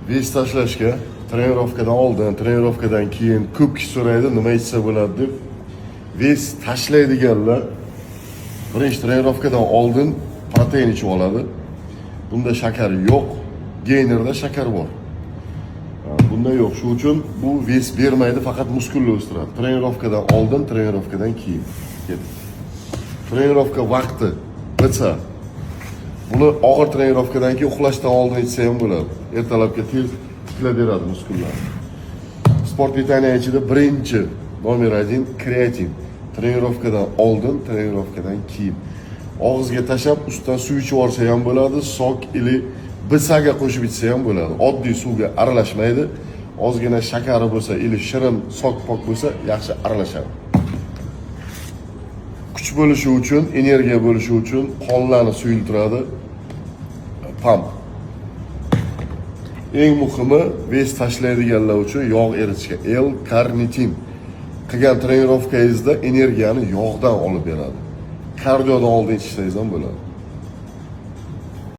Vez tashlashga trenirovkadan oldin, trenirovkadan keyin ko'p kishi so'raydi, nima ichsa bo'ladi deb. Vez tashlaydiganlar birinchi trenirovkadan oldin protein ichib oladi. Bunda shakar yo'q, geynerda shakar bor. Bunda yo'q. Shuning uchun bu vez bermaydi, faqat muskulni o'stiradi. Trenirovkadan oldin, trenirovkadan keyin. Trenirovka vaqti bitsa, buni og'ir trenirovkadan keyin uxlashdan oldin ichsa ham bo'ladi. Ertalabga tez tiklab beradi muskullarni. Sport pitaniya ichida birinchi nomer 1 kreatin. Trenirovkadan oldin, trenirovkadan keyin. Og'izga tashab, ustidan suv ichib olsa ham bo'ladi, sok ili bisaga qo'shib ichsa ham bo'ladi. Oddiy suvga aralashmaydi. Ozgina shakari bo'lsa, ili shirin, sok pok bo'lsa, yaxshi aralashadi. Kuch bo'lishi uchun, energiya bo'lishi uchun qonlarni suyultiradi. Pump. Eng muhimi, vez tashlaydiganlar uchun yog' eritishga L-karnitin. Qilgan trenirovkangizda energiyani yog'dan olib beradi. Kardiodan oldin ichsangiz ham bo'ladi.